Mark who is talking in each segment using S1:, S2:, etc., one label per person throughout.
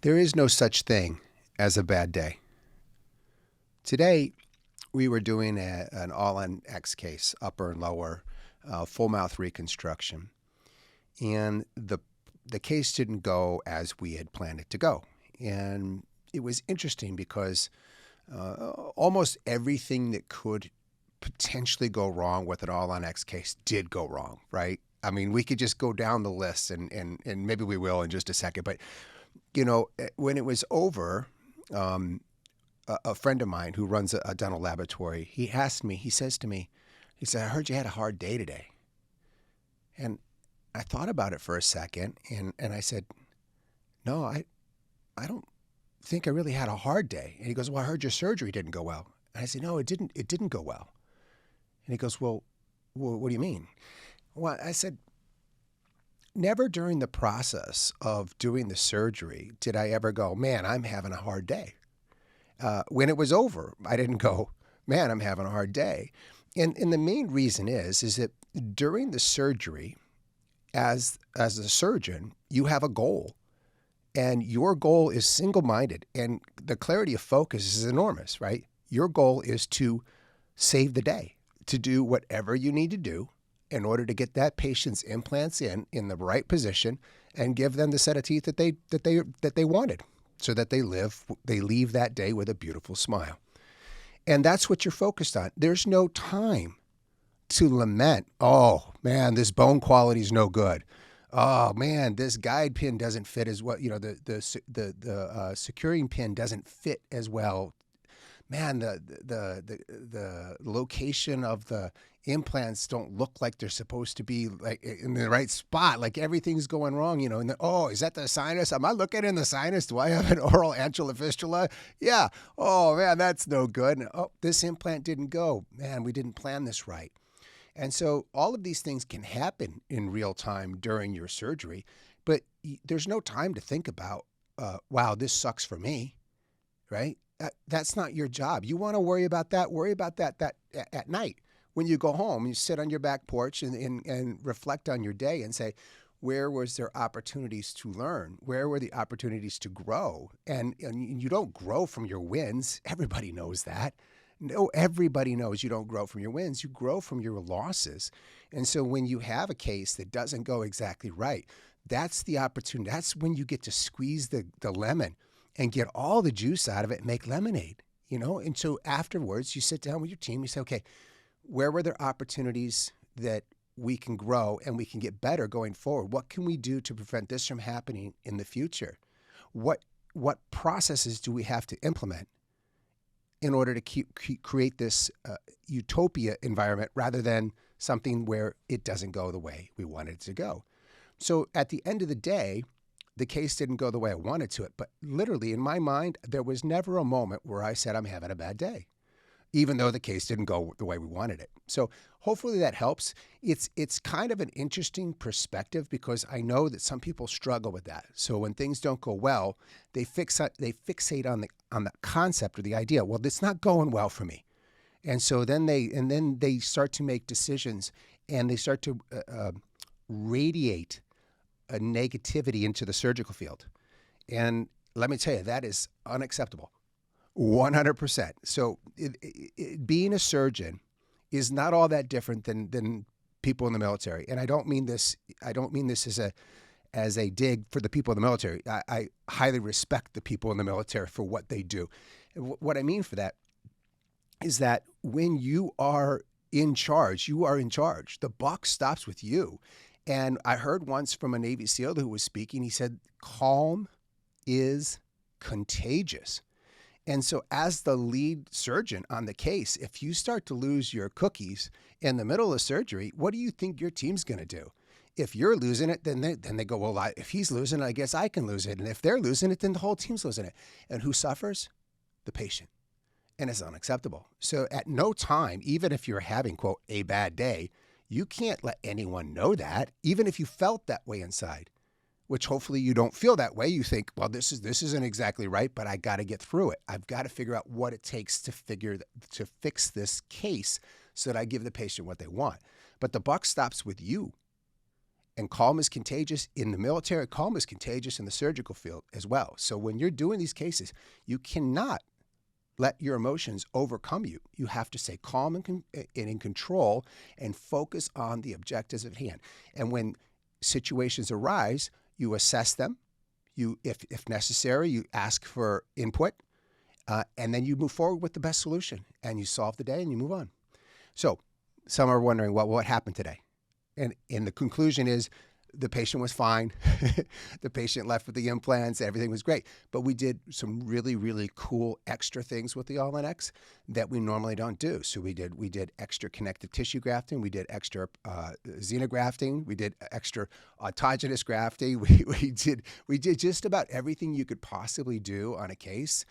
S1: There is no such thing as a bad day. Today, we were doing an all-on-X case, upper and lower, full mouth reconstruction. And the case didn't go as we had planned it to go. And it was interesting because almost everything that could potentially go wrong with an all-on-X case did go wrong, right? I mean, we could just go down the list, and maybe we will in just a second. But, you know, when it was over, a friend of mine who runs a dental laboratory, he says to me, I heard you had a hard day today. And I thought about it for a second, and I said, no, I don't think I really had a hard day. And he goes, well, I heard your surgery didn't go well. And I said, no, it didn't go well. And he goes, well, what do you mean? Well, I said, never during the process of doing the surgery did I ever go, man, I'm having a hard day. When it was over, I didn't go, man, I'm having a hard day. And the main reason is that during the surgery, as a surgeon, you have a goal. And your goal is single-minded. And the clarity of focus is enormous, right? Your goal is to save the day, to do whatever you need to do in order to get that patient's implants in the right position and give them the set of teeth that they wanted, so that they leave that day with a beautiful smile. And that's what you're focused on. There's no time to lament, oh man, this bone quality is no good. Oh man, this guide pin doesn't fit as well. You know, the securing pin doesn't fit as well. Man, the location of the implants don't look like they're supposed to be like in the right spot. Like everything's going wrong, you know. And is that the sinus? Am I looking in the sinus? Do I have an oral antral fistula? Yeah. Oh man, that's no good. And, this implant didn't go. Man, we didn't plan this right. And so all of these things can happen in real time during your surgery, but there's no time to think about, wow, this sucks for me, right? That's not your job. You want to worry about that at night. When you go home, you sit on your back porch and reflect on your day and say, where was there opportunities to learn? Where were the opportunities to grow? And you don't grow from your wins. Everybody knows that. No, everybody knows you don't grow from your wins. You grow from your losses. And so when you have a case that doesn't go exactly right, that's the opportunity. That's when you get to squeeze the lemon and get all the juice out of it and make lemonade, you know? And so afterwards, you sit down with your team, you say, okay, where were there opportunities that we can grow and we can get better going forward? What can we do to prevent this from happening in the future? What processes do we have to implement in order to create this utopia environment rather than something where it doesn't go the way we want it to go? So at the end of the day, the case didn't go the way I wanted to it, but literally in my mind, there was never a moment where I said I'm having a bad day, even though the case didn't go the way we wanted it. So hopefully that helps. It's kind of an interesting perspective because I know that some people struggle with that. So when things don't go well, they fixate on the concept or the idea. Well, it's not going well for me, and so then they start to make decisions and they start to radiate a negativity into the surgical field. And let me tell you, that is unacceptable. 100%. So being a surgeon is not all that different than people in the military. And I don't mean this as a dig for the people in the military. I highly respect the people in the military for what they do. What I mean for that is that when you are in charge, you are in charge. The buck stops with you. And I heard once from a Navy SEAL who was speaking, he said, calm is contagious. And so as the lead surgeon on the case, if you start to lose your cookies in the middle of surgery, what do you think your team's going to do? If you're losing it, then they go, well, if he's losing it, I guess I can lose it. And if they're losing it, then the whole team's losing it. And who suffers? The patient. And it's unacceptable. So at no time, even if you're having, quote, a bad day, you can't let anyone know that, even if you felt that way inside, which hopefully you don't feel that way. You think, well, this isn't exactly right, but I got to get through it. I've got to figure out what it takes to fix this case so that I give the patient what they want. But the buck stops with you. And calm is contagious in the military. Calm is contagious in the surgical field as well. So when you're doing these cases, you cannot let your emotions overcome you. You have to stay calm and in control and focus on the objectives at hand. And when situations arise, you assess them. You, if necessary, you ask for input, and then you move forward with the best solution. And you solve the day and you move on. So some are wondering, well, what happened today? And the conclusion is the patient was fine. The patient left with the implants. Everything was great. But we did some really, really cool extra things with the All-on-X that we normally don't do. So we did extra connective tissue grafting. We did extra xenografting. We did extra autogenous grafting. We did just about everything you could possibly do on a case.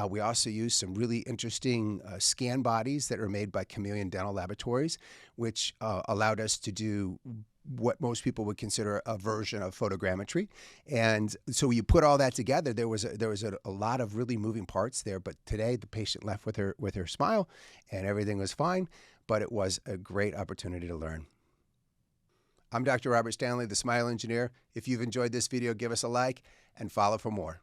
S1: We also used some really interesting scan bodies that are made by Chameleon Dental Laboratories, which allowed us to do what most people would consider a version of photogrammetry. And so you put all that together, there was a lot of really moving parts there. But today the patient left with her smile and everything was fine, but it was a great opportunity to learn. I'm Dr. Robert Stanley, the Smile Engineer. If you've enjoyed this video, give us a like and follow for more.